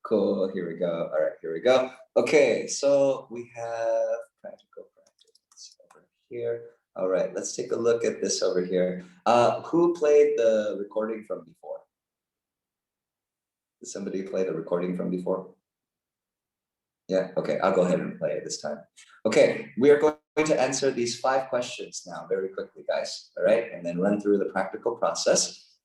Cool. Here we go. All right, here we go. Okay, so we have practical practice over here. All right, let's take a look at this over here. Who played the recording from before? Did somebody play the recording from before? Yeah, okay, I'll go ahead and play it this time. Okay, we are going to answer these 5 questions now very quickly, guys, all right? And then run through the practical process.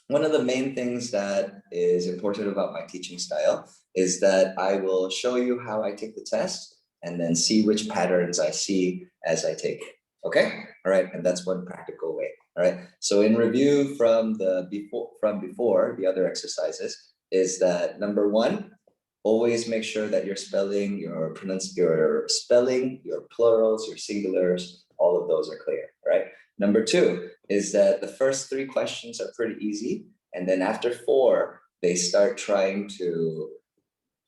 One of the main things that is important about my teaching style is that I will show you how I take the test and then see which patterns I see as I take it, okay? All right, and that's one practical way, all right? So in review from before, the other exercises is that number 1, always make sure that you're spelling, your plurals, your singulars, all of those are clear, right? Number 2 is that the first 3 questions are pretty easy. And then after 4, they start trying to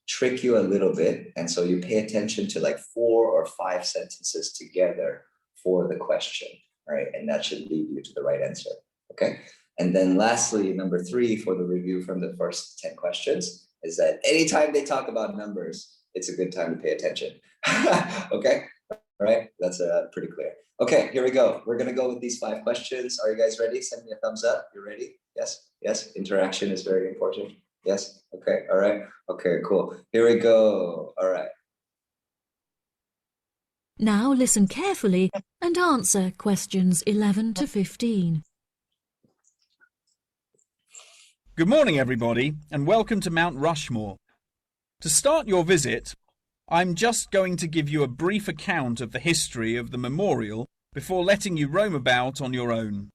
trick you a little bit. And so you pay attention to like 4 or 5 sentences together for the question, right? And that should lead you to the right answer, okay? And then lastly, number 3 for the review from the first 10 questions is that anytime they talk about numbers, it's a good time to pay attention, okay? All right, that's pretty clear. Okay, here we go. We're gonna go with these 5 questions. Are you guys ready? Send me a thumbs up. You ready? Yes, yes, interaction is very important. Yes, okay, all right. Okay, cool. Here we go, all right. Now listen carefully and answer questions 11 to 15. Good morning, everybody, and welcome to Mount Rushmore. To start your visit, I'm just going to give you a brief account of the history of the memorial before letting you roam about on your own.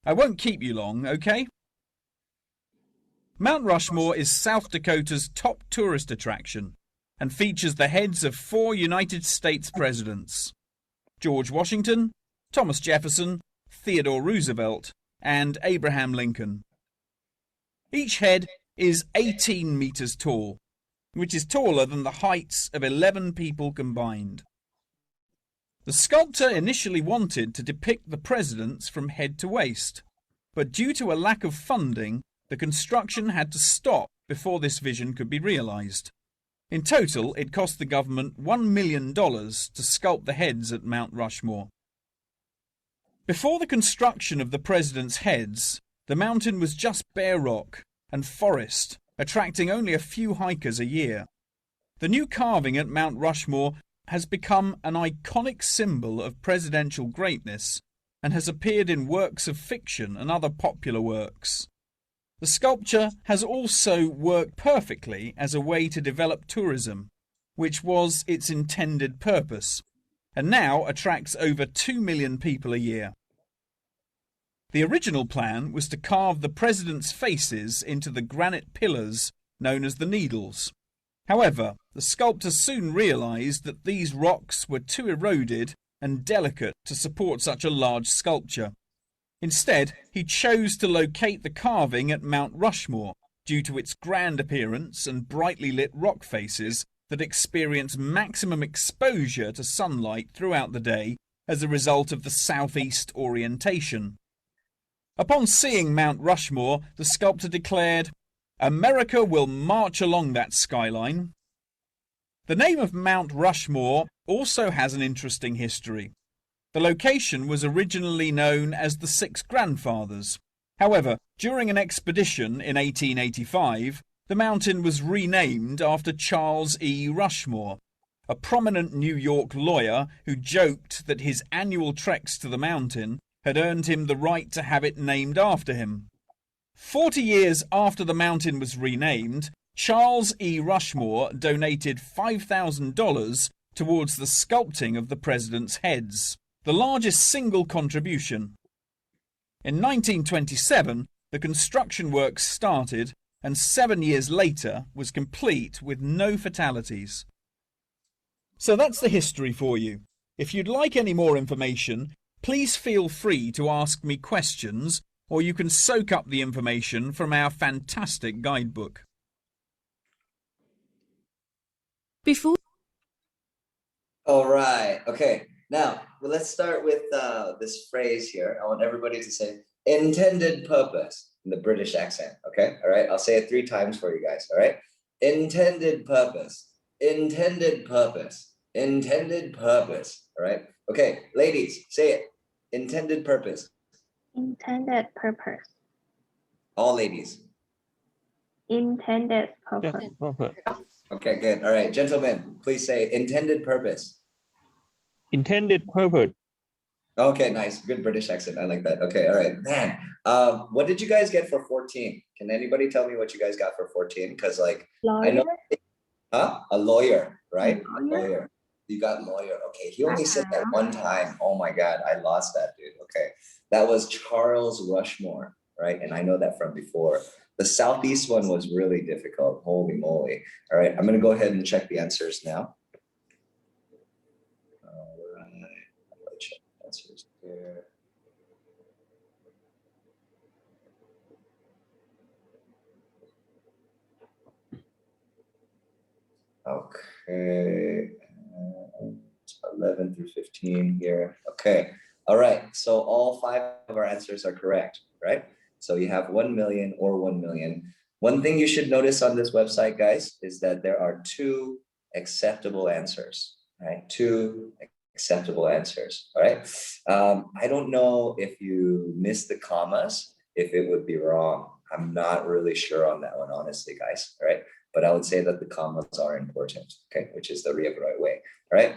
I won't keep you long, okay? Mount Rushmore is South Dakota's top tourist attraction and features the heads of 4 United States presidents: George Washington, Thomas Jefferson, Theodore Roosevelt, and Abraham Lincoln. Each head is 18 meters tall, which is taller than the heights of 11 people combined. The sculptor initially wanted to depict the presidents from head to waist, but due to a lack of funding, the construction had to stop before this vision could be realized. In total, it cost the government $1 million to sculpt the heads at Mount Rushmore. Before the construction of the presidents' heads, the mountain was just bare rock and forest, attracting only a few hikers a year. The new carving at Mount Rushmore has become an iconic symbol of presidential greatness and has appeared in works of fiction and other popular works. The sculpture has also worked perfectly as a way to develop tourism, which was its intended purpose, and now attracts over 2 million people a year. The original plan was to carve the presidents' faces into the granite pillars known as the Needles. However, the sculptor soon realized that these rocks were too eroded and delicate to support such a large sculpture. Instead, he chose to locate the carving at Mount Rushmore due to its grand appearance and brightly lit rock faces that experience maximum exposure to sunlight throughout the day as a result of the southeast orientation. Upon seeing Mount Rushmore, the sculptor declared, "America will march along that skyline." The name of Mount Rushmore also has an interesting history. The location was originally known as the Six Grandfathers. However, during an expedition in 1885, the mountain was renamed after Charles E. Rushmore, a prominent New York lawyer who joked that his annual treks to the mountain had earned him the right to have it named after him. 40 years after the mountain was renamed, Charles E. Rushmore donated $5,000 towards the sculpting of the presidents' heads, the largest single contribution. In 1927, the construction works started and 7 years later was complete with no fatalities. So that's the history for you. If you'd like any more information, please feel free to ask me questions, or you can soak up the information from our fantastic guidebook. All right, okay. Now, let's start with this phrase here. I want everybody to say, Intended purpose in the British accent. Okay. All right. I'll say it 3 times for you guys. All right. Intended purpose. Intended purpose. Intended purpose. All right. Okay. Ladies, say it. Intended purpose. Intended purpose. All ladies. Intended purpose. Purpose. Okay, good. All right. Gentlemen, please say intended purpose. Intended purpose. Okay, nice. Good British accent. I like that. Okay, all right. Man, what did you guys get for 14? Can anybody tell me what you guys got for 14? Because like, I know, a lawyer, right? Lawyer. You got lawyer. Okay, he only said that one time. Oh my God, I lost that, dude. Okay, that was Charles Rushmore, right? And I know that from before. The Southeast one was really difficult. Holy moly. All right, I'm gonna go ahead and check the answers now. All right, check the answers here. Okay, 11 through 15 here. Okay, all right. So all 5 of our answers are correct, right? So you have 1 million or 1 million. One thing you should notice on this website, guys, is that there are 2 acceptable answers, right? 2 acceptable answers, all right? I don't know if you missed the commas, if it would be wrong. I'm not really sure on that one, honestly, guys, all right? But I would say that the commas are important, okay, which is the right way, all right?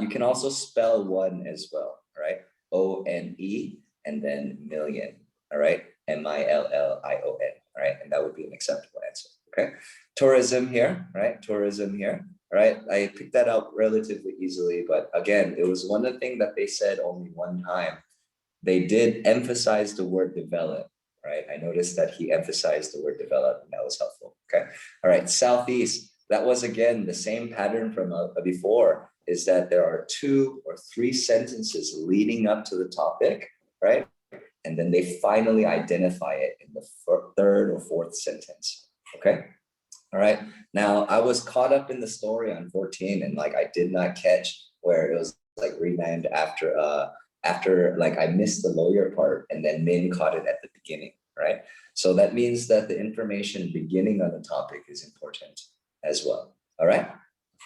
You can also spell one as well, all right? O-N-E and then million, all right? M-I-L-L-I-O-N, all right? And that would be an acceptable answer, okay? Tourism here, right? Tourism here, all right? I picked that up relatively easily, but again, it was one of the things that they said only one time. They did emphasize the word develop, right? I noticed that he emphasized the word develop, and that was helpful, okay? All right, Southeast, that was again the same pattern from before, is that there are 2 or 3 sentences leading up to the topic, right? And then they finally identify it in the 3rd or 4th sentence, okay? All right, now I was caught up in the story on 14 and like I did not catch where it was like renamed after like I missed the lawyer part and then Min caught it at the beginning, right? So that means that the information beginning on the topic is important as well, all right?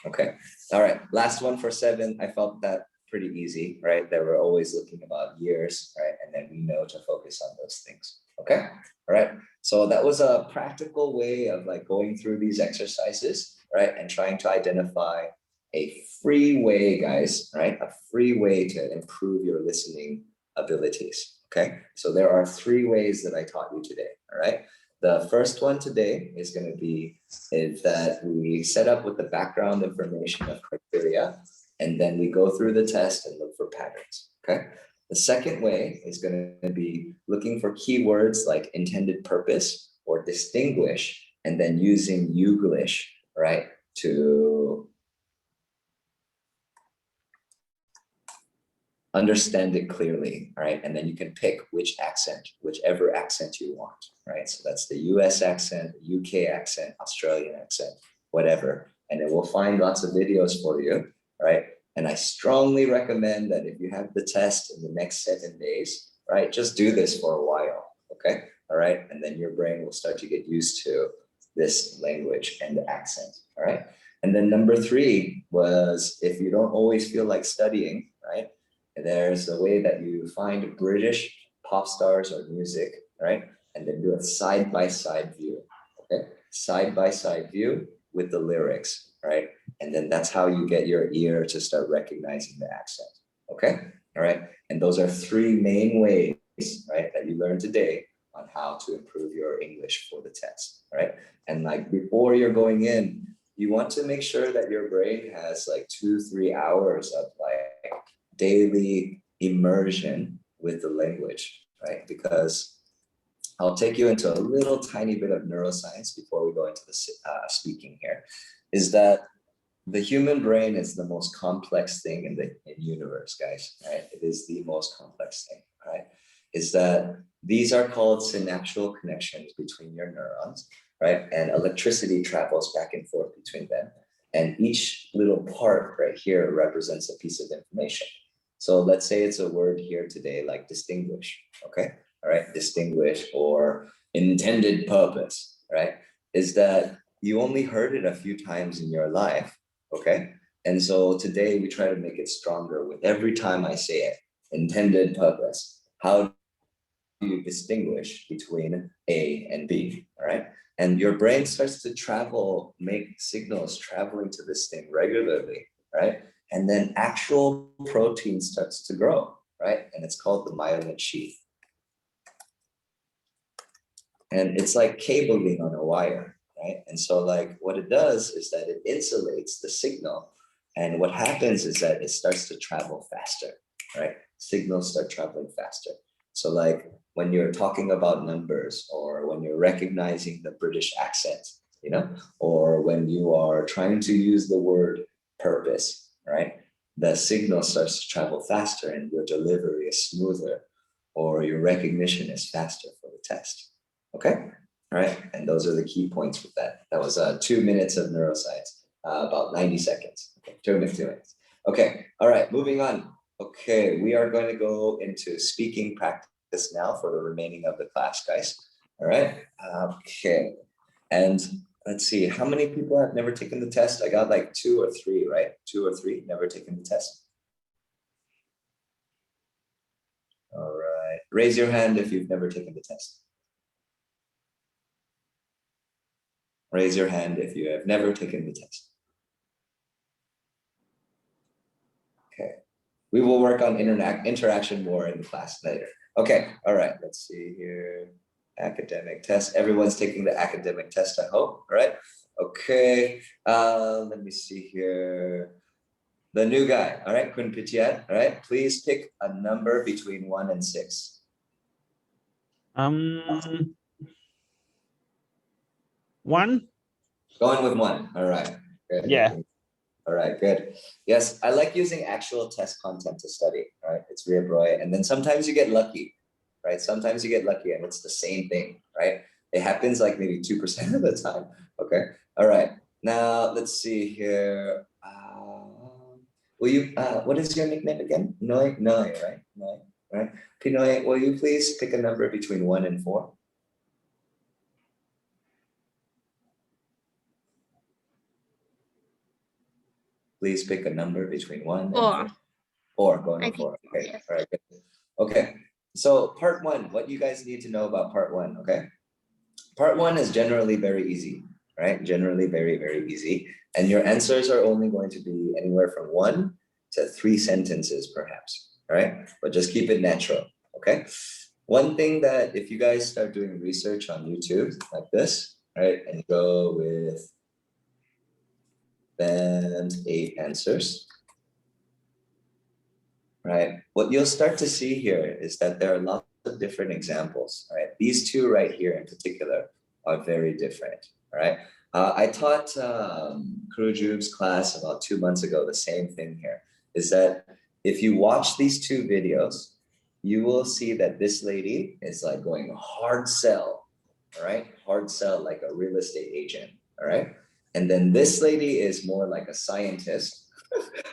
Okay, all right, last one for 7. I felt that pretty easy, right? They were always looking about years, right? And then we know to focus on those things, okay? All right, so that was a practical way of like going through these exercises, right? And trying to identify a free way, guys, right? A free way to improve your listening abilities, okay? So there are 3 ways that I taught you today, all right? The first one today is going to be that we set up with the background information of criteria, and then we go through the test and look for patterns, okay? The second way is going to be looking for keywords like intended purpose or distinguish, and then using Youglish, right, to understand it clearly, right? And then you can pick which accent, whichever accent you want, right? So that's the US accent, UK accent, Australian accent, whatever. And it will find lots of videos for you, right? And I strongly recommend that if you have the test in the next 7 days, right, just do this for a while, okay? All right, and then your brain will start to get used to this language and the accent, all right? And then number 3 was if you don't always feel like studying, right? There's a way that you find British pop stars or music, right? And then do a side-by-side view, okay? Side-by-side view with the lyrics, right? And then that's how you get your ear to start recognizing the accent, okay? All right, and those are 3 main ways, right, that you learned today on how to improve your English for the test, right? And like before you're going in, you want to make sure that your brain has like 2-3 hours of like daily immersion with the language, right? Because I'll take you into a little tiny bit of neuroscience before we go into the speaking here, is that the human brain is the most complex thing in the universe, guys, right? It is the most complex thing, right? Is that these are called synaptial connections between your neurons, right? And electricity travels back and forth between them. And each little part right here represents a piece of information. So let's say it's a word here today, like distinguish, okay? all right, distinguish or intended purpose, right, is that you only heard it a few times in your life, okay? And so today we try to make it stronger with every time I say it, intended purpose. How do you distinguish between A and B, all right? And your brain starts to travel, make signals traveling to this thing regularly, right? And then actual protein starts to grow, right? And it's called the myelin sheath. And it's like cabling on a wire, right? And so like what it does is that it insulates the signal. And what happens is that it starts to travel faster, right? Signals start traveling faster. So like when you're talking about numbers or when you're recognizing the British accent, you know, or when you are trying to use the word purpose, right? The signal starts to travel faster and your delivery is smoother or your recognition is faster for the test. Okay, all right, and those are the key points with that. That was 2 minutes of neuroscience, about 90 seconds. Okay, 2 minutes. Okay, all right, moving on. Okay, we are going to go into speaking practice now for the remaining of the class, guys. All right, okay, and let's see, how many people have never taken the test? I got like 2 or 3, right? 2 or 3 never taken the test. All right, raise your hand if you've never taken the test. Raise your hand if you have never taken the test. Okay, we will work on interaction more in the class later. Okay, all right, let's see here. Academic test, everyone's taking the academic test, I hope, all right? Okay, let me see here. The new guy, all right, Kun Pitiat, all right? Please pick a number between 1 and 6. 1. Going with 1, all right. Good. Yeah. All right, good. Yes, I like using actual test content to study, right? It's Riabroy. And then sometimes you get lucky, right? Sometimes you get lucky and it's the same thing, right? It happens like maybe 2% of the time, okay? All right, now let's see here. Will you, what is your nickname again? Noi, right? Noi, right? Pinoy, will you please pick a number between 1 and 4? Please pick a number between 1 and 4. 4, going with 4. Okay, yes. all right, good. Okay, so part 1, what you guys need to know about part 1, okay? Part 1 is generally very easy, right? Generally very, very easy. And your answers are only going to be anywhere from 1 to 3 sentences perhaps, all right? But just keep it natural, okay? One thing that if you guys start doing research on YouTube like this, right? And go with band 8 answers, right? What you'll start to see here is that there are lots of different examples, right? These 2 right here in particular are very different, right? I taught Kurujube's class about 2 months ago, the same thing here, is that if you watch these 2 videos, you will see that this lady is like going hard sell, all right? Hard sell like a real estate agent, all right? And then this lady is more like a scientist,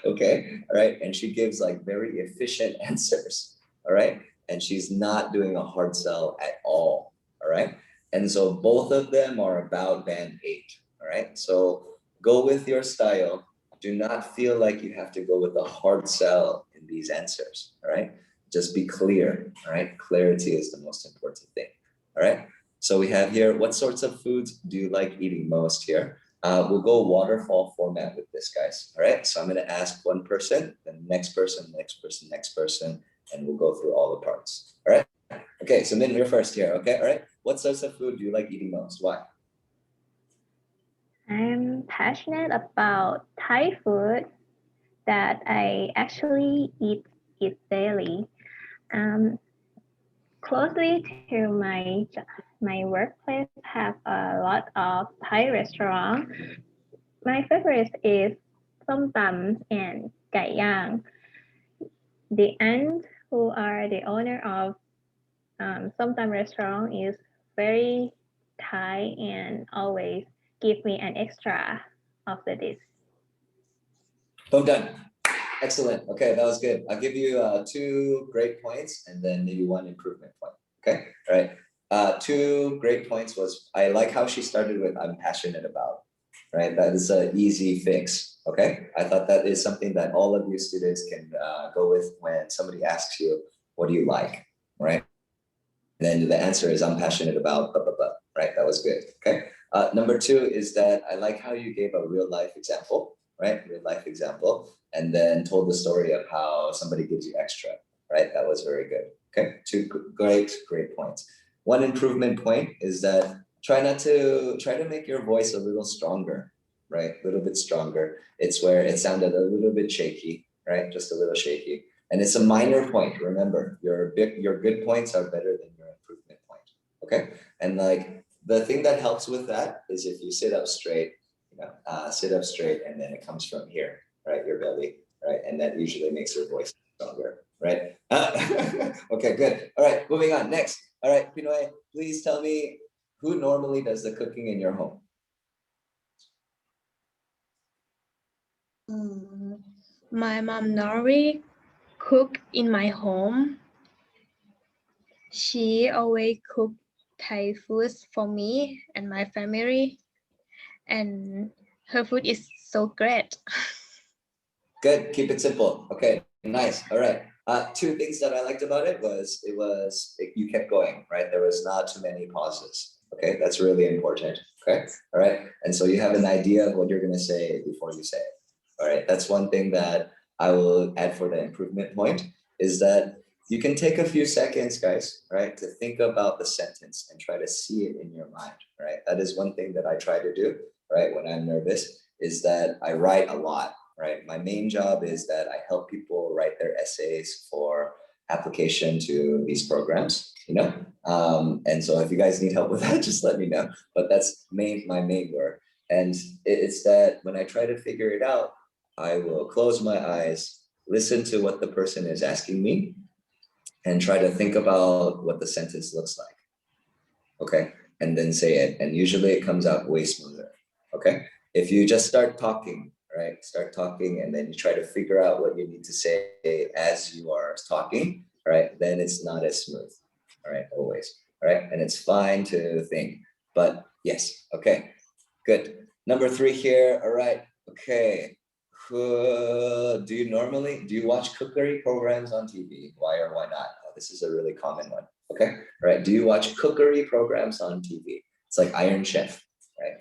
okay, all right, and she gives like very efficient answers, all right, and she's not doing a hard sell at all, all right, and so both of them are about band 8, all right, so go with your style. Do not feel like you have to go with a hard sell in these answers, all right, just be clear, all right, clarity is the most important thing, all right. So we have here, what sorts of foods do you like eating most here? We'll go waterfall format with this, guys. All right, so I'm going to ask one person, then next person, next person, next person, and we'll go through all the parts. All right. Okay, so Min, you're first here. Okay, all right. What sorts of food do you like eating most? Why? I'm passionate about Thai food that I actually eat it daily. Closely to my workplace have a lot of Thai restaurants. My favorite is Som Tam and Gai Yang. The aunt who are the owner of Som Tam restaurant is very Thai and always give me an extra of the dish. Boom, done. Excellent. Okay, that was good. I'll give you 2 great points and then maybe 1 improvement point. Okay, all right. Two great points was I like how she started with I'm passionate about, right? That is an easy fix. Okay, I thought that is something that all of you students can go with when somebody asks you, what do you like, right? Then the answer is I'm passionate about blah, blah, blah, right? That was good, okay? Number two is that I like how you gave a real life example, right? Real life example, and then told the story of how somebody gives you extra, right? That was very good, okay? Two great points. One improvement point is that try to make your voice a little stronger, right? A little bit stronger. It's where it sounded a little bit shaky, right? Just a little shaky. And it's a minor point. Remember, your good points are better than your improvement point. Okay. And like the thing that helps with that is if you sit up straight, sit up straight, and then it comes from here, right? Your belly, right? And that usually makes your voice stronger, right? Okay, good. All right, moving on. Next. All right, Pinoy, please tell me who normally does the cooking in your home? My mom normally cook in my home. She always cook Thai foods for me and my family, and her food is so great. Good. Keep it simple. Okay. Nice. All right. Two things that I liked about it was you kept going, right? There was not too many pauses. Okay. That's really important. Okay. All right. And so you have an idea of what you're going to say before you say it. All right. That's one thing that I will add for the improvement point is that you can take a few seconds, guys, right, to think about the sentence and try to see it in your mind, right? That is one thing that I try to do, right, when I'm nervous, is that I write a lot, right? My main job is that I help people write their essays for application to these programs, and so if you guys need help with that, just let me know. But that's my main work. And it's that when I try to figure it out, I will close my eyes, listen to what the person is asking me, and try to think about what the sentence looks like. Okay. And then say it. And usually it comes out way smoother. Okay. If you just start talking, right? Start talking and then you try to figure out what you need to say as you are talking, right? Then it's not as smooth. All right. Always. All right. And it's fine to think. But yes. Okay. Good. Number 3 here. All right. Okay. Do you watch cookery programs on TV? Why or why not? Oh, this is a really common one. Okay. All right. Do you watch cookery programs on TV? It's like Iron Chef, right?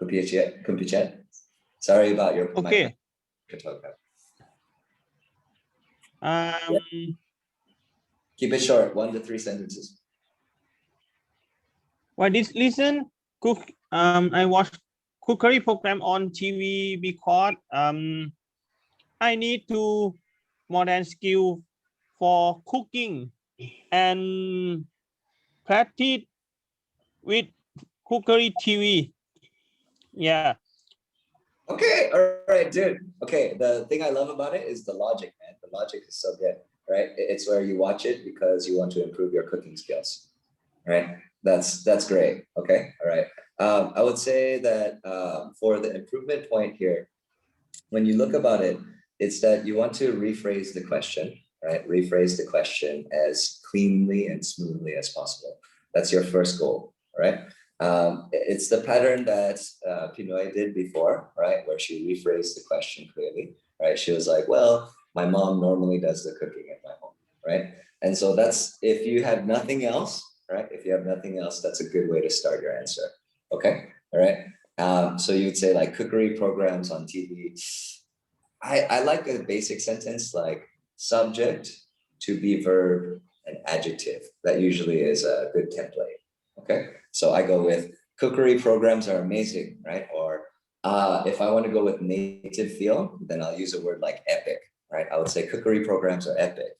Kumpichet. Sorry about your Okay. Katoka. Um, Keep it short, 1 to 3 sentences. Well, listen, I watch cookery program on TV because I need to more than skill for cooking and practice with cookery TV. Yeah. Okay, all right, dude. Okay, the thing I love about it is the logic, man. The logic is so good, right? It's where you watch it because you want to improve your cooking skills, right? That's great. Okay, all right. I would say that for the improvement point here, when you look about it, it's that you want to rephrase the question, right? Rephrase the question as cleanly and smoothly as possible. That's your first goal, right? It's the pattern that Pinoy did before, right? Where she rephrased the question clearly, right? She was like, well, my mom normally does the cooking at my home, right? And so that's, if you have nothing else, right? If you have nothing else, that's a good way to start your answer. Okay, all right? So you'd say like cookery programs on TV. I like a basic sentence like subject to be verb and adjective. That usually is a good template. Okay, so I go with cookery programs are amazing, right? Or if I want to go with native feel, then I'll use a word like epic, right? I would say cookery programs are epic,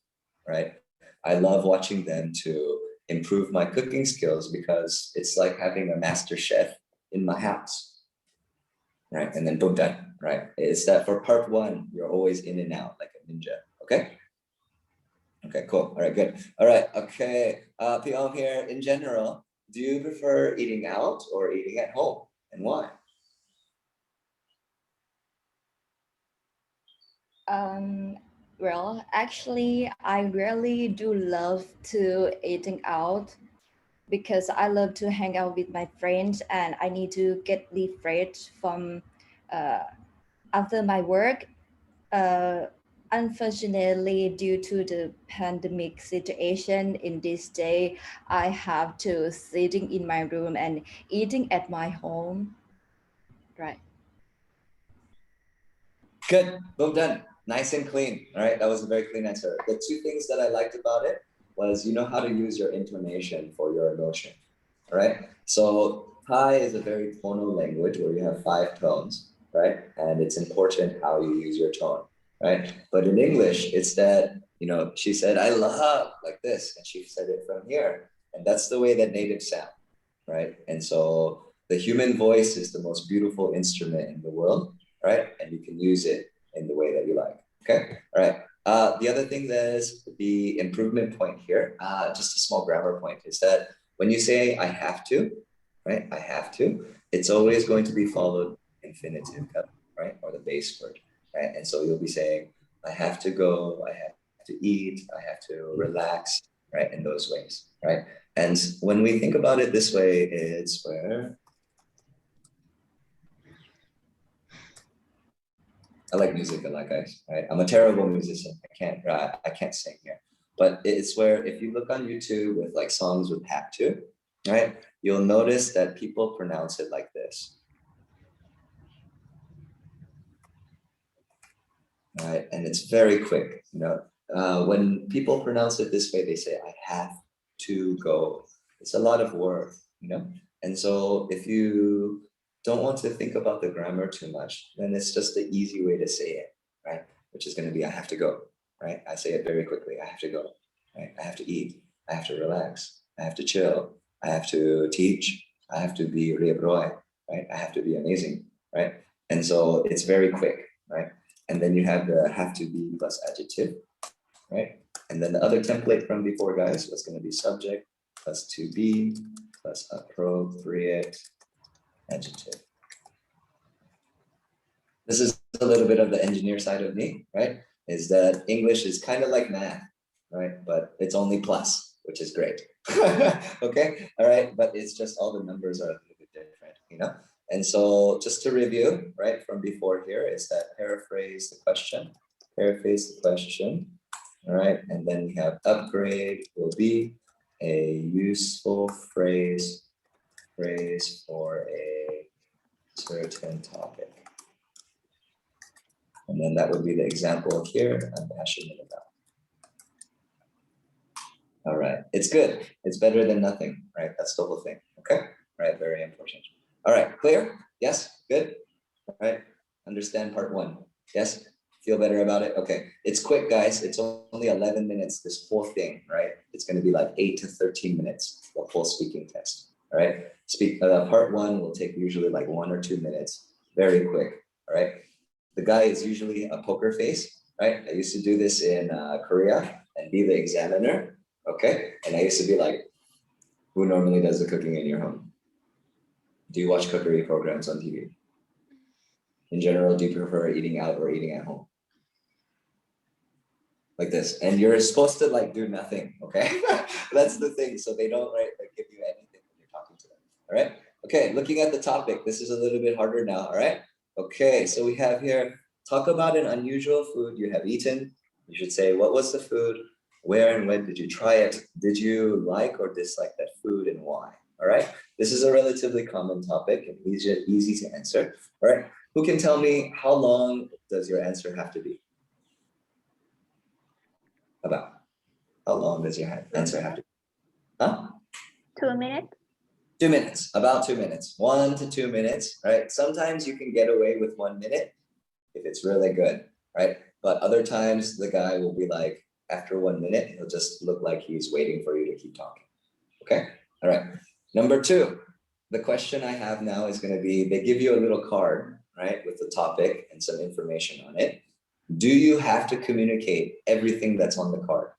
right? I love watching them to improve my cooking skills because it's like having a master chef in my house, right? And then boom, done, right? It's that for part 1, you're always in and out like a ninja, okay? Okay, cool. All right, good. All right, okay. Pyong here, in general, do you prefer eating out or eating at home, and why? Well, actually, I really do love to eating out because I love to hang out with my friends and I need to get refreshed from uh, after my work. Uh, Unfortunately, due to the pandemic situation in this day, I have to sitting in my room and eating at my home. Right. Good, well done. Nice and clean. All right, that was a very clean answer. The two things that I liked about it was you know how to use your intonation for your emotion. All right. So Thai is a very tonal language where you have 5 tones, right? And it's important how you use your tone, right? But in English, it's that, she said, I love like this, and she said it from here. And that's the way that natives sound, right? And so the human voice is the most beautiful instrument in the world, right? And you can use it in the way that you like. Okay. All right. The other thing that is the improvement point here, just a small grammar point, is that when you say I have to, right? I have to, it's always going to be followed infinitive, right? Or the base word, right? And so you'll be saying, I have to go, I have to eat, I have to relax, right? In those ways, right? And when we think about it this way, it's where I like music a lot, guys. Right? I'm a terrible musician. I can't sing here. But it's where if you look on YouTube with like songs with have to, right? You'll notice that people pronounce it like this. Right? And it's very quick. When people pronounce it this way, they say, I have to go. It's a lot of work. And so if you don't want to think about the grammar too much, then it's just the easy way to say it, right? Which is going to be, I have to go, right? I say it very quickly. I have to go, right? I have to eat. I have to relax. I have to chill. I have to teach. I have to be reabroy, right? I have to be amazing, right? And so it's very quick, right? And then you have the have to be plus adjective, right? And then the other template from before, guys, was going to be subject plus to be plus appropriate adjective. This is a little bit of the engineer side of me, right? Is that English is kind of like math, right? But it's only plus, which is great. Okay, all right, but it's just all the numbers are a little bit different. And so just to review, right, from before here is that paraphrase the question, all right? And then we have upgrade will be a useful phrase for a certain topic. And then that would be the example here I'm passionate about. All right, it's good. It's better than nothing, right? That's the whole thing, okay? Right, very important. All right, clear? Yes, good? All right, understand part 1. Yes, feel better about it? Okay, it's quick, guys. It's only 11 minutes, this whole thing, right? It's gonna be like 8 to 13 minutes, the full speaking test, all right? Part 1 will take usually like 1 or 2 minutes, very quick, all right? The guy is usually a poker face, right? I used to do this in Korea and be the examiner, okay? And I used to be like, who normally does the cooking in your home? Do you watch cookery programs on TV? In general, do you prefer eating out or eating at home? Like this, and you're supposed to like do nothing, okay? That's the thing, so they don't like give you anything when you're talking to them, all right? Okay, looking at the topic, this is a little bit harder now, all right? Okay, so we have here, talk about an unusual food you have eaten. You should say, what was the food? Where and when did you try it? Did you like or dislike that food and why? All right, this is a relatively common topic and easy to answer, all right? Who can tell me how long does your answer have to be? About how long does your answer have to be? Huh? 2 minutes. 2 minutes, about 2 minutes, 1 to 2 minutes, right? Sometimes you can get away with 1 minute if it's really good, right? But other times the guy will be like, after 1 minute, he'll just look like he's waiting for you to keep talking. Okay, all right. Number 2, the question I have now is going to be, they give you a little card, right, with the topic and some information on it. Do you have to communicate everything that's on the card?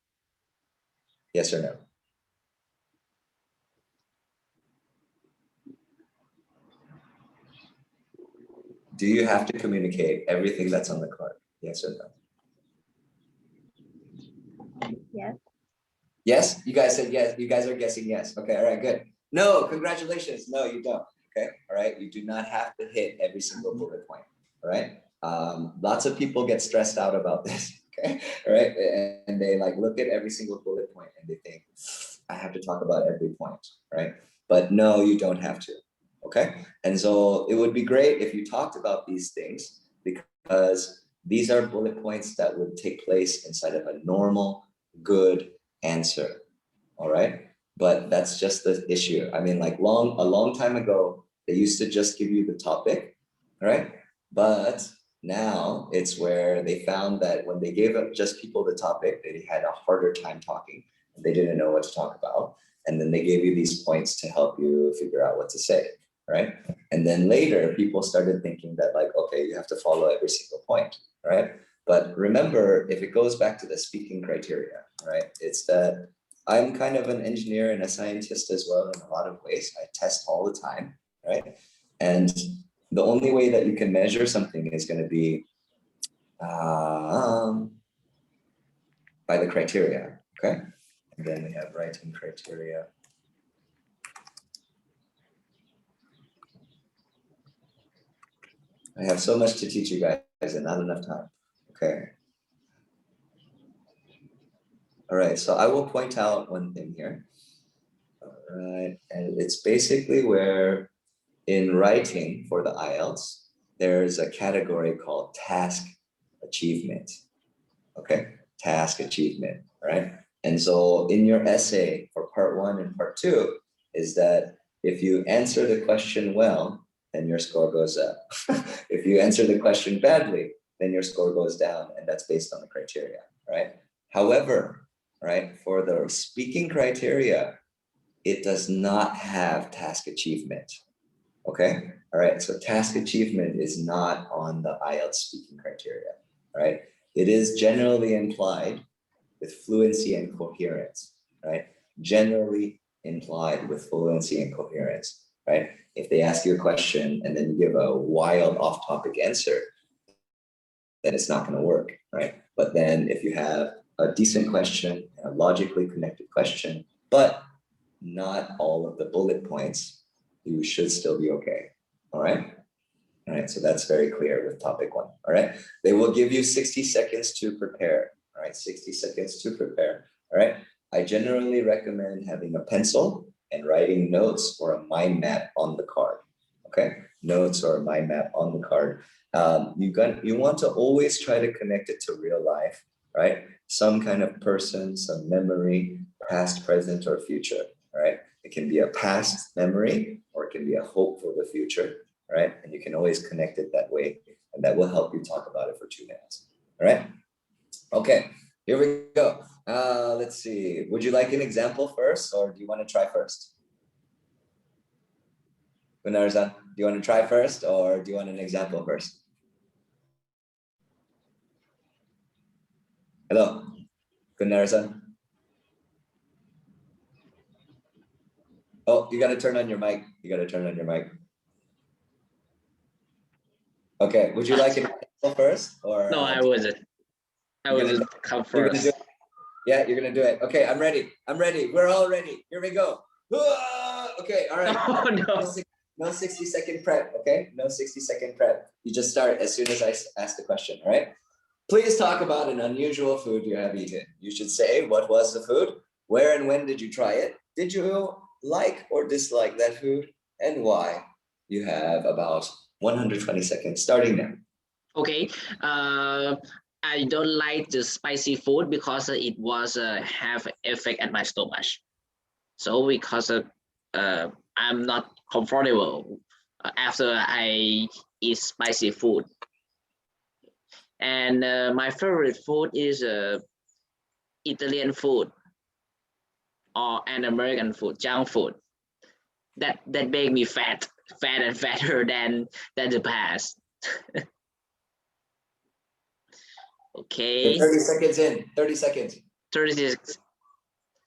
Yes or no? Do you have to communicate everything that's on the card? Yes or no? Yes, you guys said yes. You guys are guessing yes. Okay, all right, good. No, congratulations. No, you don't. Okay, all right. You do not have to hit every single bullet point. All right. Lots of people get stressed out about this. Okay, all right, and they like look at every single bullet point and they think, I have to talk about every point, right? But no, you don't have to. Okay, and so it would be great if you talked about these things because these are bullet points that would take place inside of a normal, good answer. All right. But that's just the issue. I mean, like a long time ago, they used to just give you the topic, right? But now it's where they found that when they gave up just people the topic, they had a harder time talking. They didn't know what to talk about. And then they gave you these points to help you figure out what to say, right? And then later people started thinking that like, okay, you have to follow every single point, right? But remember, if it goes back to the speaking criteria, right? It's that I'm kind of an engineer and a scientist as well in a lot of ways. I test all the time, right? And the only way that you can measure something is going to be by the criteria, okay? And then we have writing criteria. I have so much to teach you guys and not enough time, okay? All right, so I will point out one thing here. All right, and it's basically where in writing for the IELTS, there's a category called task achievement. Okay, task achievement, right? And so in your essay for part 1 and part 2 is that if you answer the question well, then your score goes up. If you answer the question badly, then your score goes down, and that's based on the criteria, right? However, right, for the speaking criteria, it does not have task achievement. Okay, all right, so task achievement is not on the IELTS speaking criteria, right? It is generally implied with fluency and coherence, right? Generally implied with fluency and coherence, right? If they ask you a question and then you give a wild off-topic answer, then it's not gonna work, right? But then if you have a decent question, a logically connected question, but not all of the bullet points, you should still be okay, all right? All right, so that's very clear with topic 1, all right? They will give you 60 seconds to prepare, all right? 60 seconds to prepare, all right? I generally recommend having a pencil and writing notes or a mind map on the card, okay? Notes or a mind map on the card. You want to always try to connect it to real life, right? Some kind of person, some memory, past, present, or future, right? It can be a past memory or it can be a hope for the future, right? And you can always connect it that way, and that will help you talk about it for 2 minutes, all right? Okay, here we go. Let's see, would you like an example first, or do you want to try first? Gunnar-san, do you want to try first, or do you want an example first? Hello, Gunnar-san. Oh, you got to turn on your mic. You got to turn on your mic. Okay, would you like an example first, or? No, I wasn't. I was come first. Yeah, you're gonna do it. Okay, I'm ready. I'm ready. We're all ready. Here we go. Okay, all right. Oh, no. No 60-second prep, okay? No 60-second prep. You just start as soon as I ask the question, all right? Please talk about an unusual food you have eaten. You should say, what was the food? Where and when did you try it? Did you like or dislike that food? And why? You have about 120 seconds starting now. Okay. I don't like the spicy food because it was have effect at my stomach. So because I'm not comfortable after I eat spicy food. And my favorite food is Italian food or an American food, junk food. That make me fat and fatter than the past. Okay. 30 seconds in. 30 seconds. 36.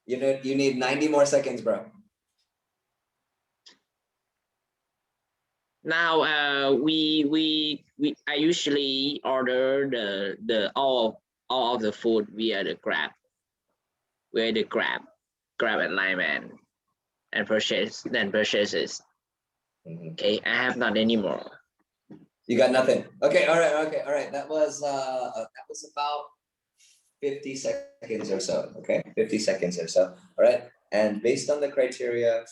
You need 90 more seconds, bro. Now I usually order the all of the food via the Grab. grab a lime and purchase it. Mhm. Okay, I have not anymore. You got nothing. Okay, all right. That was about 50 seconds or so. Okay, 50 seconds or so. All right. And based on the criteria,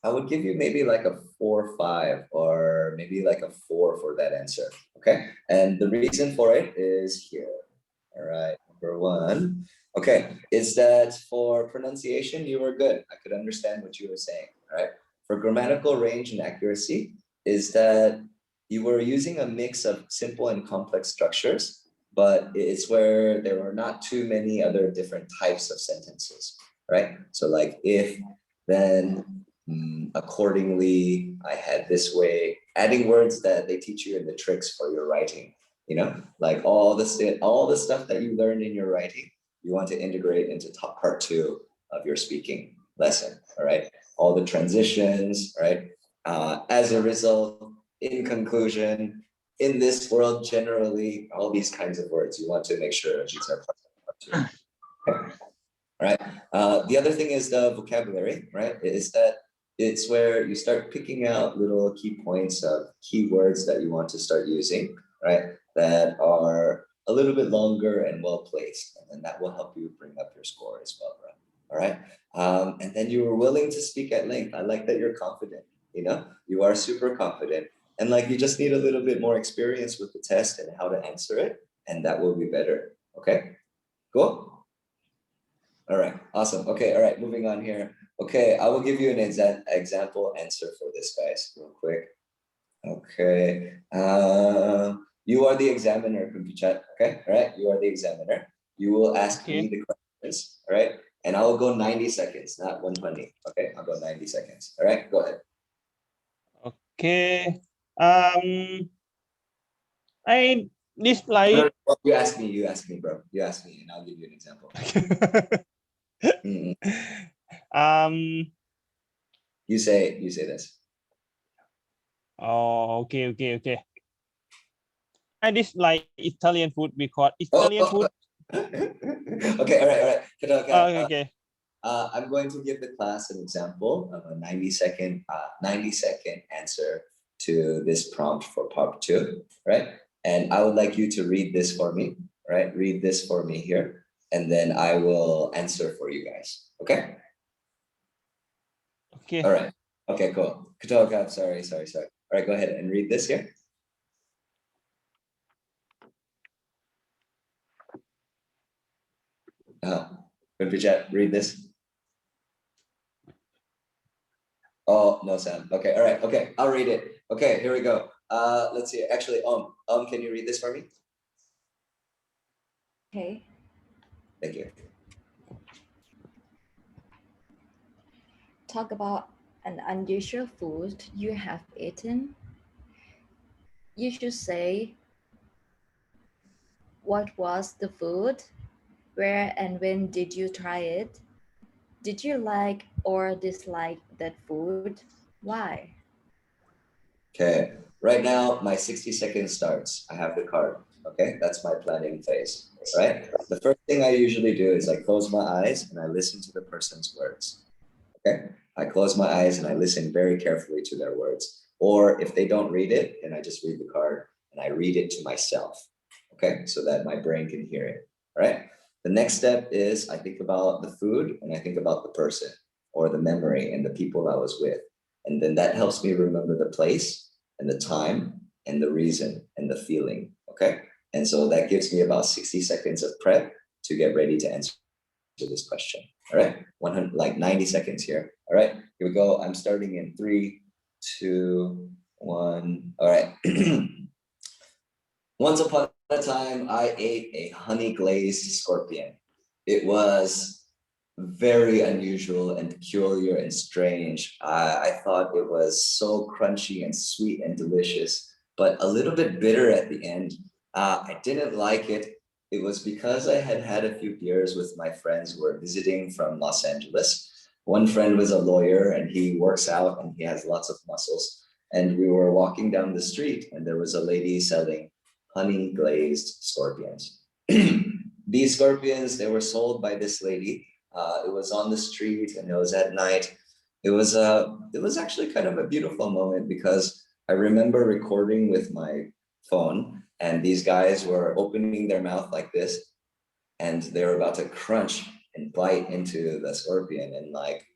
I would give you maybe like a 4 or 5 or maybe like a 4 for that answer. Okay. And the reason for it is here. All right. Number 1. Okay. Is that for pronunciation, you were good. I could understand what you were saying. All right. For grammatical range and accuracy, is that you were using a mix of simple and complex structures, but it's where there were not too many other different types of sentences, right? So like if, then, accordingly, I had this way, adding words that they teach you in the tricks for your writing, like all the stuff that you learned in your writing, you want to integrate into part 2 of your speaking lesson, all right? All the transitions, right? As a result, in conclusion, in this world generally, all these kinds of words, you want to make sure these are part 2. Okay. All right. The other thing is the vocabulary, right? Is that it's where you start picking out little key points of keywords that you want to start using, right? That are a little bit longer and well placed, and then that will help you bring up your score as well, right? All right. And then you were willing to speak at length. I like that you're confident. You are super confident, and like you just need a little bit more experience with the test and how to answer it, and that will be better. Okay. Cool. All right, awesome. Okay, all right, moving on here. Okay, I will give you an example answer for this, guys, real quick. Okay, you are the examiner, Kumpichak. Okay, all right, you are the examiner. You will ask me the questions, all right? And I will go 90 seconds, not 120. Okay, I'll go 90 seconds. All right, go ahead. Okay. I dislike. No, you ask me, bro. You ask me, and I'll give you an example. You say this. Oh, okay. I dislike Italian food because Italian food. Okay, all right. Okay. I'm going to give the class an example of a 90-second answer to this prompt for part 2, right? And I would like you to read this for me, right? Read this for me here, and then I will answer for you guys. Okay? Okay. All right. Okay, cool. Sorry. All right, go ahead and read this here. Vijay, read this. Oh, no sound. Okay, all right. Okay, I'll read it. Okay, here we go. Let's see. Actually, can you read this for me? Okay. Thank you. Talk about an unusual food you have eaten. You should say, what was the food? Where and when did you try it? Did you like or dislike that food? Why? Okay, right now my 60 seconds starts. I have the card. Okay, that's my planning phase, right? The first thing I usually do is I close my eyes and I listen to the person's words. Okay, I close my eyes and I listen very carefully to their words. Or if they don't read it, then I just read the card and I read it to myself. Okay, so that my brain can hear it. All right. The next step is I think about the food and I think about the person or the memory and the people I was with. And then that helps me remember the place and the time and the reason and the feeling. Okay. And so that gives me about 60 seconds of prep to get ready to answer this question. All right. 90 seconds here. All right. Here we go. I'm starting in 3, 2, 1. All right. Once upon a time, I ate a honey glazed scorpion. It was very unusual and peculiar and strange. I thought it was so crunchy and sweet and delicious, but a little bit bitter at the end. I didn't like it. It was because I had had a few beers with my friends who were visiting from Los Angeles. One friend was a lawyer and he works out and he has lots of muscles. And we were walking down the street and there was a lady selling honey glazed scorpions. These scorpions, they were sold by this lady It was on the street and it was at night. It was actually kind of a beautiful moment because I remember recording with my phone and these guys were opening their mouth like this and they were about to crunch and bite into the scorpion. And like,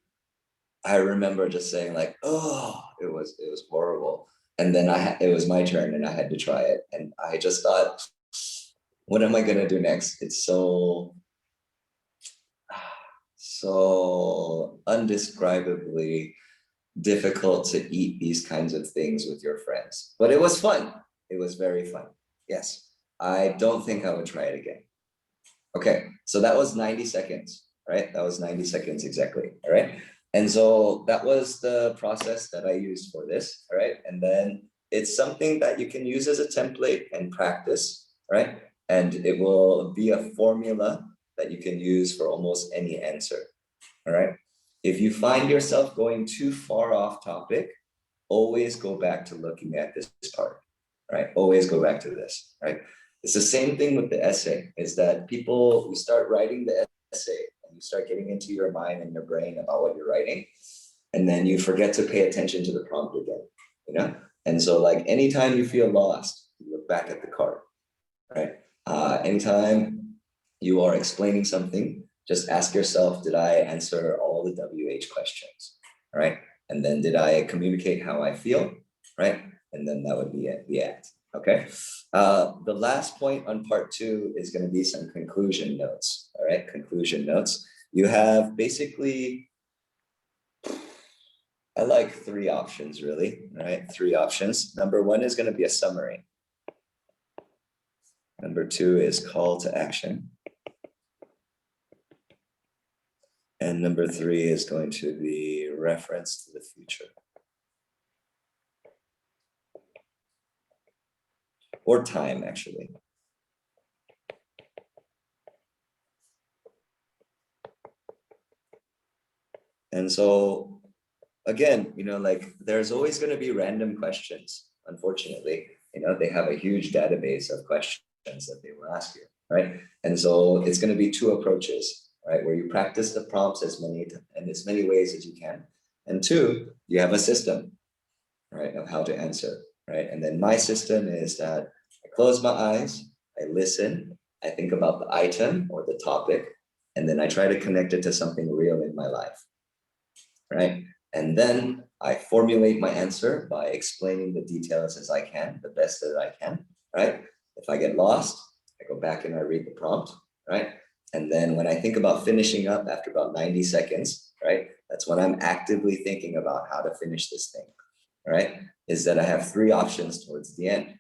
I remember just saying like, oh, it was horrible. And then it was my turn and I had to try it. And I just thought, what am I gonna do next? It's so undescribably difficult to eat these kinds of things with your friends. But it was fun. It was very fun. Yes. I don't think I would try it again. Okay, so that was 90 seconds, right? That was 90 seconds exactly, all right? And so that was the process that I used for this, all right? And then it's something that you can use as a template and practice, right? And it will be a formula that you can use for almost any answer, all right? If you find yourself going too far off topic, always go back to looking at this part, right? Always go back to this, right? It's the same thing with the essay, is that people, you start writing the essay and you start getting into your mind and your brain about what you're writing, and then you forget to pay attention to the prompt again, you know? And so like anytime you feel lost, you look back at the card, right? Anytime you are explaining something, just ask yourself, did I answer all the WH questions, right? And then did I communicate how I feel, right? And then that would be it, the end, okay? The last point on part 2 is gonna be some conclusion notes, all right? Conclusion notes. You have basically, I like 3 options really, right? 3 options. Number 1 is gonna be a summary. Number 2 is call to action. And number 3 is going to be reference to the future. Or time, actually. And so, again, you know, like there's always going to be random questions, unfortunately. You know, they have a huge database of questions that they will ask you, right? And so it's going to be 2 approaches, right? Where you practice the prompts as many ways as you can. And 2, you have a system, right, of how to answer, right? And then my system is that I close my eyes, I listen, I think about the item or the topic, and then I try to connect it to something real in my life, right? And then I formulate my answer by explaining the details as I can, the best that I can, right? If I get lost, I go back and I read the prompt, right? And then when I think about finishing up after about 90 seconds, right? That's when I'm actively thinking about how to finish this thing, right? Is that I have 3 options towards the end.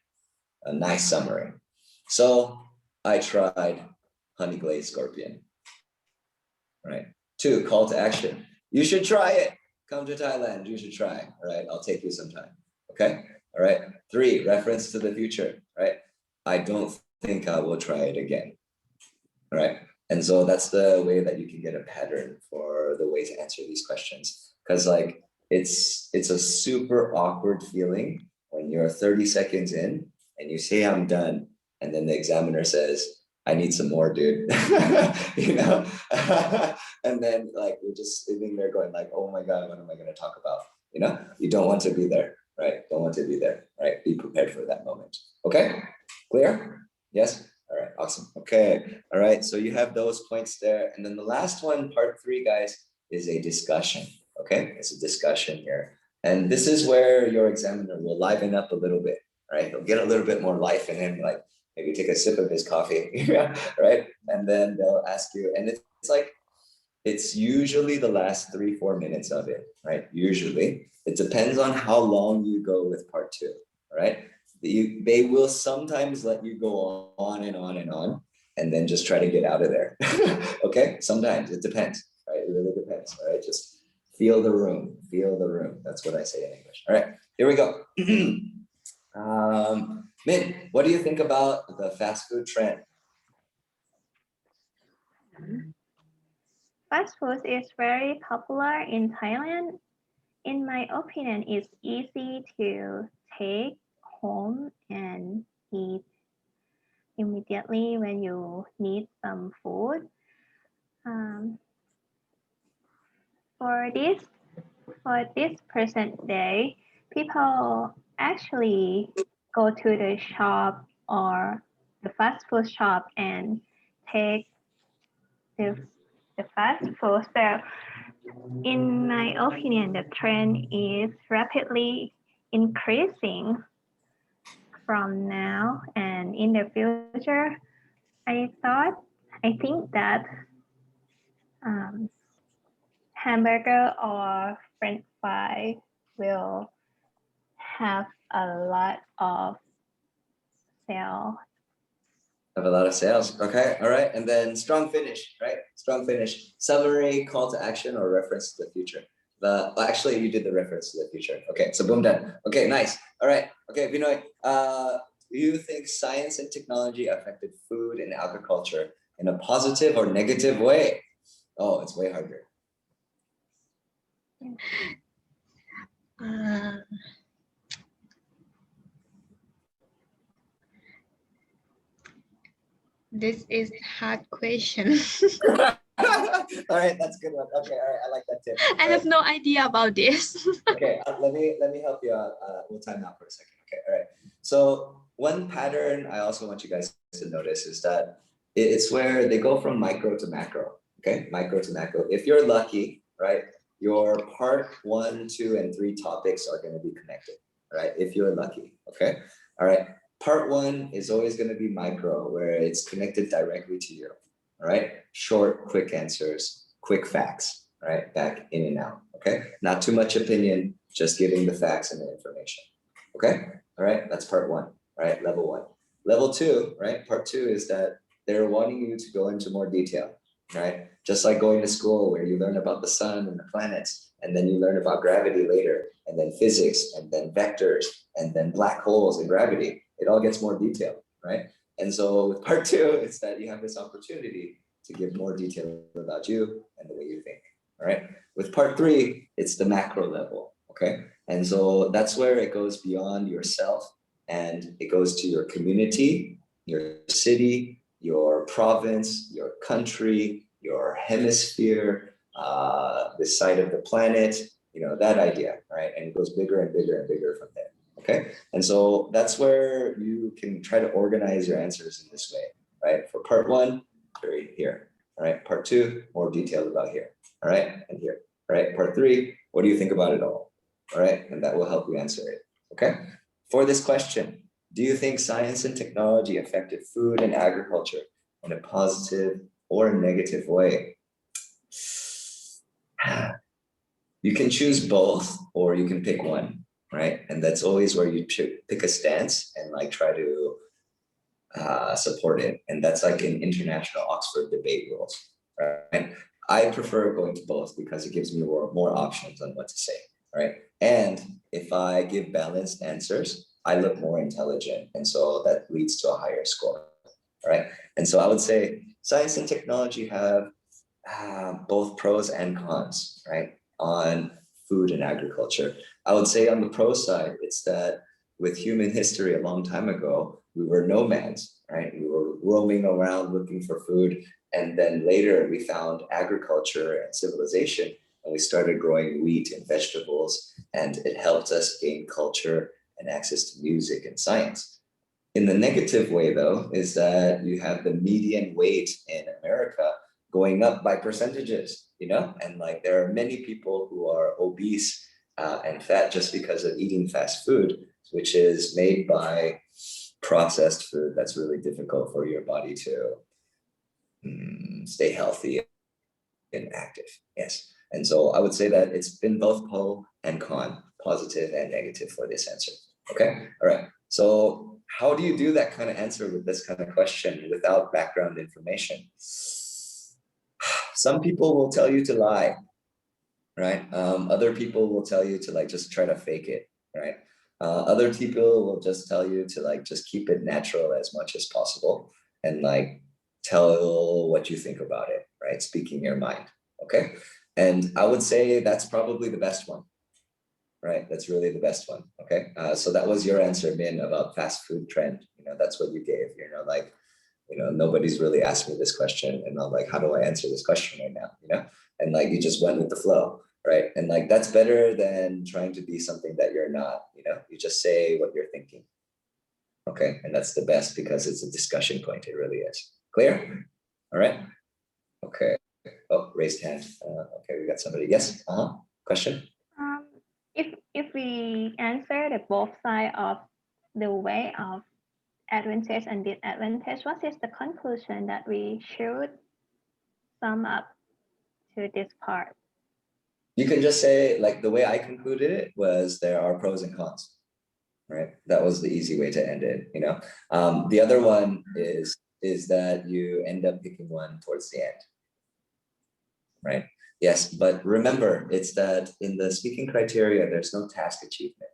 A nice summary. So I tried honey glazed scorpion, right? 2, call to action. You should try it. Come to Thailand, you should try, all right? I'll take you sometime, okay? All right. 3, reference to the future, right? I don't think I will try it again, all right? And so that's the way that you can get a pattern for the way to answer these questions. Because like, it's a super awkward feeling when you're 30 seconds in and you say, I'm done. And then the examiner says, I need some more, dude, you know? And then like, we're just sitting there going like, oh my God, what am I gonna talk about? You know, you don't want to be there, right? Don't want to be there, right? Be prepared for that moment. Okay, clear? Yes? All right, awesome. Okay, all right, so you have those points there. And then the last one, part 3, guys, is a discussion, okay? It's a discussion here. And this is where your examiner will liven up a little bit, right? He'll get a little bit more life in him, like maybe take a sip of his coffee, right? And then they'll ask you, and it's like, it's usually the last 3-4 minutes of it, right? Usually. It depends on how long you go with part 2, right? They will sometimes let you go on and on and on, and then just try to get out of there. Okay, sometimes it depends, right? It really depends, all right? Just feel the room, feel the room. That's what I say in English. All right, here we go. Min, what do you think about the fast food trend? Fast food is very popular in Thailand. In my opinion, it's easy to take home and eat immediately when you need some food. for this present day, people actually go to the shop or the fast food shop and take the fast food. So in my opinion, the trend is rapidly increasing from now and in the future. I think that hamburger or French fry will have a lot of sale. Have a lot of sales. Okay, all right. And then strong finish, right? Strong finish. Summary, call to action, or reference to the future. Actually, you did the reference to the future. Okay, so boom, done. Okay, nice. All right. Okay, Binoy, do you think science and technology affected food and agriculture in a positive or negative way? Oh, it's way harder. Uh, this is hard question. All right, that's a good one. Okay, all right, I like that tip. I have no idea about this. Okay, let me help you out. We'll time out for a second. Okay, all right. So one pattern I also want you guys to notice is that it's where they go from micro to macro. Okay, micro to macro. If you're lucky, right, your part 1, 2, and 3 topics are going to be connected, right? If you're lucky. Okay, all right. Part 1 is always going to be micro, where it's connected directly to you. All right, short, quick answers, quick facts, right? Back in and out. Okay, not too much opinion, just giving the facts and the information. Okay, all right, that's part 1, right? Level 1. Level 2, right? Part 2 is that they're wanting you to go into more detail, right? Just like going to school where you learn about the sun and the planets, and then you learn about gravity later, and then physics, and then vectors, and then black holes and gravity. It all gets more detailed, right? And so with part 2, it's that you have this opportunity to give more detail about you and the way you think. All right. With part 3, it's the macro level. Okay. And so that's where it goes beyond yourself and it goes to your community, your city, your province, your country, your hemisphere, this side of the planet, that idea, right? And it goes bigger and bigger and bigger from there. Okay. And so that's where you can try to organize your answers in this way, right? For part 1, very here. All right. Part 2, more detailed about here. All right. And here. All right. Part 3, what do you think about it all? All right. And that will help you answer it. Okay. For this question, do you think science and technology affected food and agriculture in a positive or a negative way? You can choose both or you can pick one, right? And that's always where you pick a stance and like try to support it. And that's like in international Oxford debate rules, right? I prefer going to both because it gives me more options on what to say, right? And if I give balanced answers, I look more intelligent. And so that leads to a higher score, right? And so I would say science and technology have both pros and cons, right? On food and agriculture. I would say on the pro side, it's that with human history a long time ago, we were nomads, right? We were roaming around looking for food. And then later we found agriculture and civilization, and we started growing wheat and vegetables, and it helped us gain culture and access to music and science. In the negative way, though, is that you have the median weight in America going up by percentages, and like there are many people who are obese and fat just because of eating fast food, which is made by processed food that's really difficult for your body to stay healthy and active. Yes. And so I would say that it's been both pro and con, positive and negative for this answer. Okay. All right. So how do you do that kind of answer with this kind of question without background information? Some people will tell you to lie, right? Other people will tell you to like just try to fake it, right? Other people will just tell you to like just keep it natural as much as possible and like tell what you think about it, right? Speaking your mind, okay? And I would say that's probably the best one, right? That's really the best one, okay? So that was your answer, Min, about fast food trend. That's what you gave, like, nobody's really asked me this question and I'm like, how do I answer this question right now? And like, you just went with the flow. right? And like that's better than trying to be something that you're not, you know, you just say what you're thinking. Okay, and that's the best because it's a discussion point, it really is. Clear? All right. Okay. Oh, raised hand. Okay, we got somebody. Yes. Question. If we answer the both side of the way of advantage and disadvantage, what is the conclusion that we should sum up to this part? You can just say, like the way I concluded it was there are pros and cons, right? That was the easy way to end it, you know? The other one is that you end up picking one towards the end, right? Yes, but remember, it's that in the speaking criteria, there's no task achievement,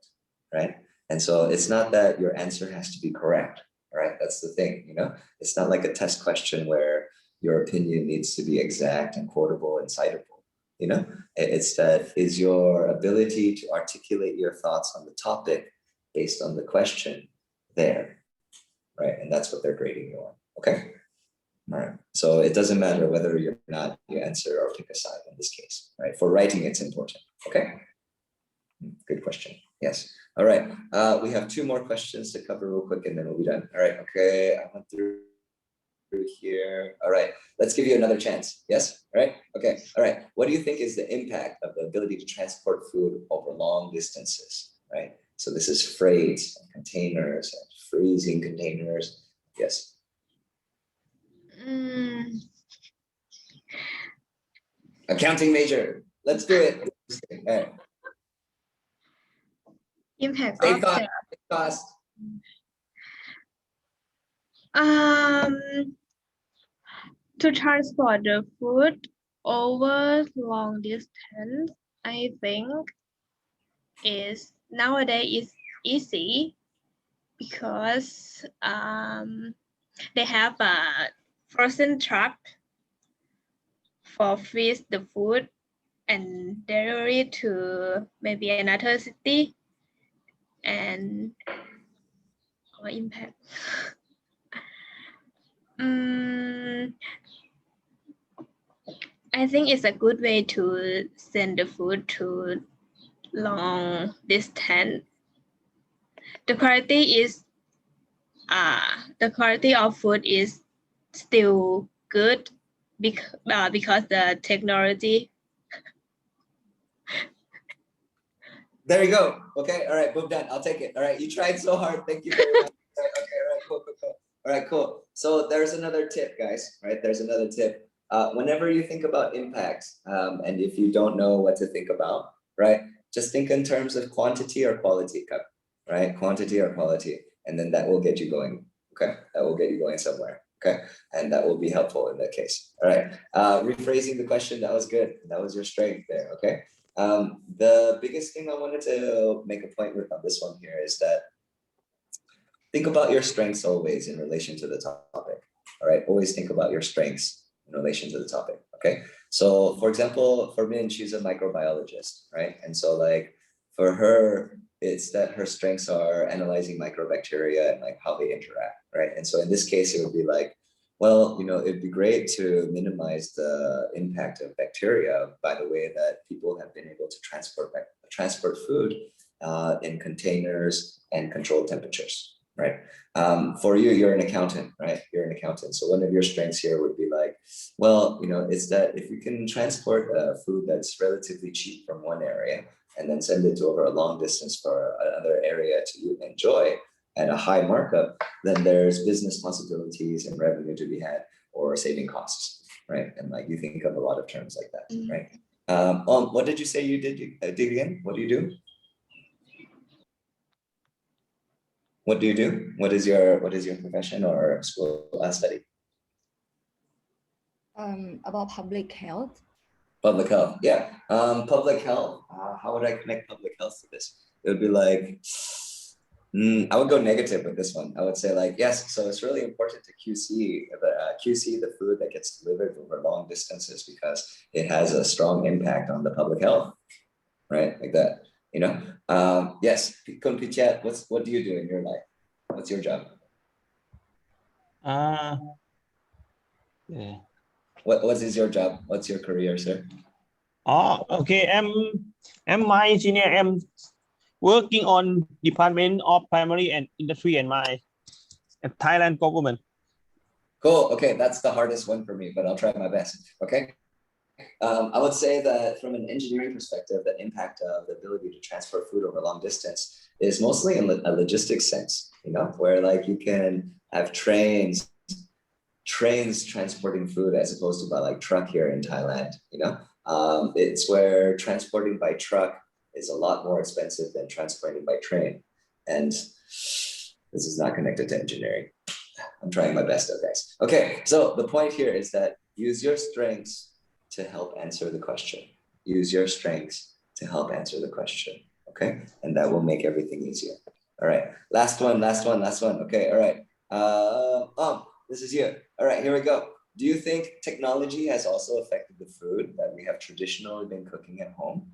right? And so it's not that your answer has to be correct, right? That's the thing, you know? It's not like a test question where your opinion needs to be exact and quotable and citable, you know? It's that is your ability to articulate your thoughts on the topic based on the question there, right? And that's what they're grading you on, okay? All right. So it doesn't matter whether you answer or pick a side in this case, right? For writing, it's important. Okay. Good question. Yes. All right. We have 2 more questions to cover real quick and then we'll be done. All right. Okay. I went through here. All right. Let's give you another chance. Yes. All right. Okay. All right. What do you think is the impact of the ability to transport food over long distances? Right. So this is freights and containers and freezing containers. Yes. Accounting major. Let's do it. Right. Impact Save of cost. the Save cost. to transport the food over long distance, I think is nowadays is easy because they have a frozen truck for freeze the food and delivery to maybe another city and or impact. I think it's a good way to send the food to long distance. The quality of food is still good because the technology. There you go. Okay. All right. Boom, done. I'll take it. All right. You tried so hard. Thank you very much. Okay. All right. Cool. All right. Cool. So there's another tip, guys. Right. There's another tip. Whenever you think about impact, and if you don't know what to think about, right, just think in terms of quantity or quality, right? Quantity or quality, and then that will get you going. Okay. That will get you going somewhere. Okay. And that will be helpful in that case. All right. Rephrasing the question. That was good. That was your strength there. Okay. The biggest thing I wanted to make a point with on this one here is that think about your strengths always in relation to the topic. All right, always think about your strengths in relation to the topic. Okay, so for example, for Min, she's a microbiologist, right? And so like for her, it's that her strengths are analyzing microbacteria and like how they interact, right? And so in this case, it would be like, well, you know, it'd be great to minimize the impact of bacteria by the way that people have been able to transport food in containers and controlled temperatures, right? For you, you're an accountant, right? You're an accountant. So one of your strengths here would be like, well, you know, it's that if you can transport food that's relatively cheap from one area and then send it to over a long distance for another area to enjoy, at a high markup, then there's business possibilities and revenue to be had or saving costs, right? And like you think of a lot of terms like that, right? What did you say you did again? What do you do? What do you do? What is your profession or school study? About public health. Public health, yeah. Public health. How would I connect public health to this? It would be like, I would go negative with this one. I would say like, yes, so it's really important to QC the food that gets delivered over long distances because it has a strong impact on the public health, right? Like that, you know? Yes, Kun Pichet, what do you do in your life? What's your job? Yeah. What is your job? What's your career, sir? Oh, okay. I'm my engineer. I'm working on Department of Primary and Industry and my Thailand government. Cool. Okay, that's the hardest one for me, but I'll try my best. Okay. I would say that from an engineering perspective, the impact of the ability to transfer food over long distance is mostly in a logistics sense, you know, where like you can have trains transporting food as opposed to by like truck here in Thailand, you know. It's where transporting by truck is a lot more expensive than transporting by train. And this is not connected to engineering. I'm trying my best though, guys. Okay, so the point here is that use your strengths to help answer the question. Use your strengths to help answer the question, okay? And that will make everything easier. All right, last one. Okay, all right. This is you. All right, here we go. Do you think technology has also affected the food that we have traditionally been cooking at home?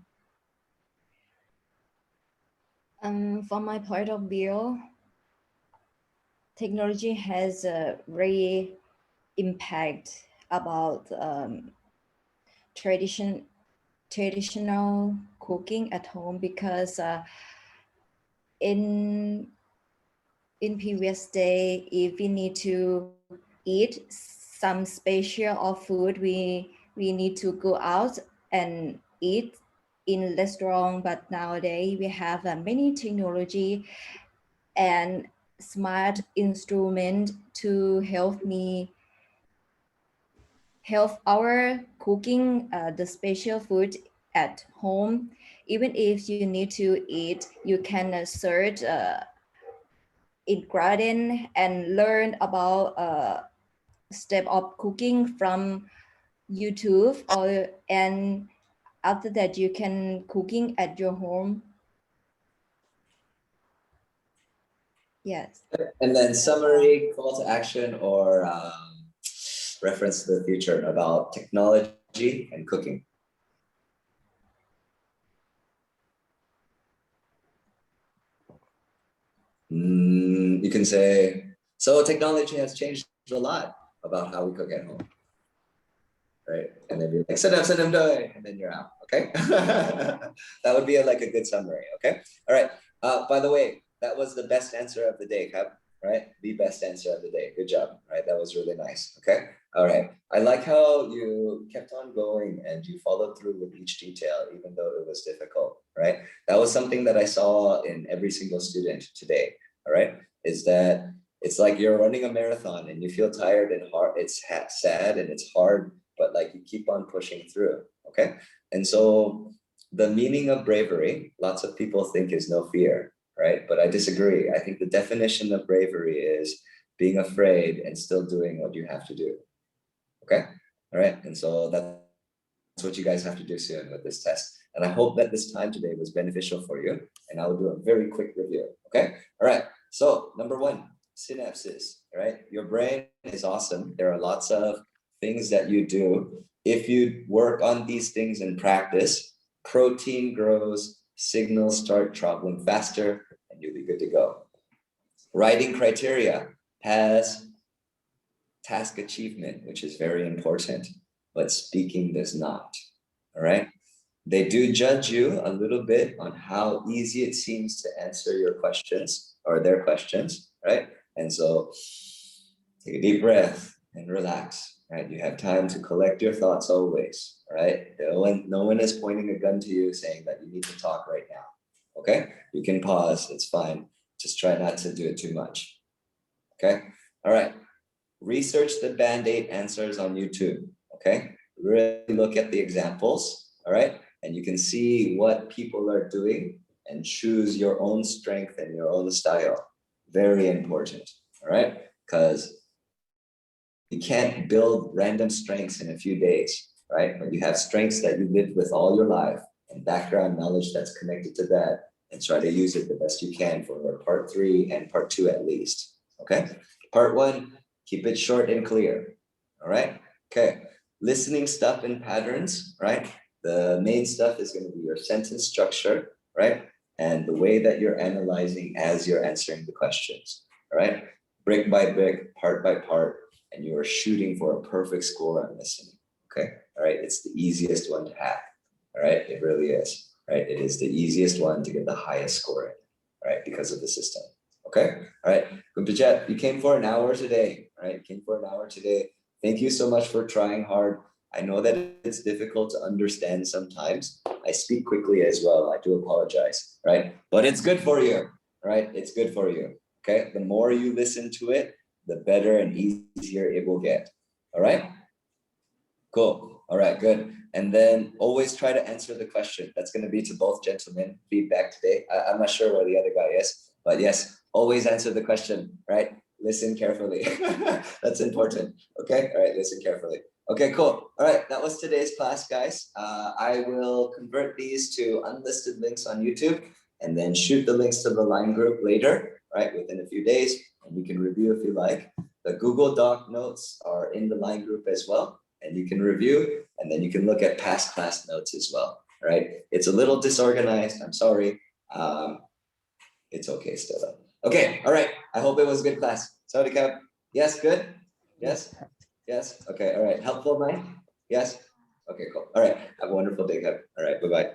From my point of view, technology has a very impact about traditional cooking at home because in previous day, if we need to eat some special of food, we need to go out and eat in restaurant. But nowadays we have many technology and smart instrument to help our cooking the special food at home. Even if you need to eat, you can search in garden and learn about step of cooking from YouTube, and after that you can cooking at your home. Yes. And then summary, call to action, or reference to the future about technology and cooking. You can say, so technology has changed a lot about how we cook at home, right? And then you're like, sit down, and then you're out, okay? That would be like a good summary, okay? All right, by the way, that was the best answer of the day, Kap, right? The best answer of the day, good job, right? That was really nice, okay? All right, I like how you kept on going and you followed through with each detail, even though it was difficult, right? That was something that I saw in every single student today, all right? Is that it's like you're running a marathon and you feel tired and hard, it's sad and it's hard, but like you keep on pushing through, okay? And so the meaning of bravery, lots of people think is no fear, right? But I disagree. I think the definition of bravery is being afraid and still doing what you have to do. Okay, all right, and so that's what you guys have to do soon with this test. And I hope that this time today was beneficial for you, and I will do a very quick review, okay? All right, so number one, synapses, right? Your brain is awesome. There are lots of things that you do. If you work on these things in practice, protein grows, signals start traveling faster, and you'll be good to go. Writing criteria has task achievement, which is very important, but speaking does not, all right? They do judge you a little bit on how easy it seems to answer your questions or their questions, right? And so take a deep breath and relax, right? You have time to collect your thoughts always, right? No one is pointing a gun to you saying that you need to talk right now, okay? You can pause, it's fine. Just try not to do it too much, okay? All right. Research the Band-Aid answers on YouTube, okay? Really look at the examples, all right? And you can see what people are doing and choose your own strength and your own style. Very important, all right? Because you can't build random strengths in a few days, right? But you have strengths that you lived with all your life and background knowledge that's connected to that, and try to use it the best you can for part 3 and part 2 at least, okay? Part 1, keep it short and clear, all right? Okay, listening stuff in patterns, right? The main stuff is going to be your sentence structure, right? And the way that you're analyzing as you're answering the questions, all right? Brick by brick, part by part, and you are shooting for a perfect score on listening, okay? All right, it's the easiest one to hack, All right, it really is. Right, it is the easiest one to get the highest score in. Right, because of the system. Okay, all right. Guptajat, you came for an hour today. Right, you came for an hour today. Thank you so much for trying hard. I know that it's difficult to understand sometimes. I speak quickly as well. I do apologize, right? But it's good for you, right? It's good for you, okay? The more you listen to it, the better and easier it will get, all right? Cool, all right, good. And then always try to answer the question. That's gonna be to both gentlemen, feedback today. I'm not sure where the other guy is, but yes, always answer the question, right? Listen carefully. That's important, okay? All right, listen carefully. Okay, cool. All right, that was today's class, guys. I will convert these to unlisted links on YouTube and then shoot the links to the line group later, right, within a few days, and you can review if you like. The Google Doc notes are in the line group as well, and you can review, and then you can look at past class notes as well, right? It's a little disorganized, I'm sorry. It's okay still though. Okay, all right, I hope it was a good class. Sorry, Cap. Yes, good? Yes? Yes, okay, all right. Helpful, Mike? Yes? Okay, cool. All right, have a wonderful day, Cap. All right, bye-bye.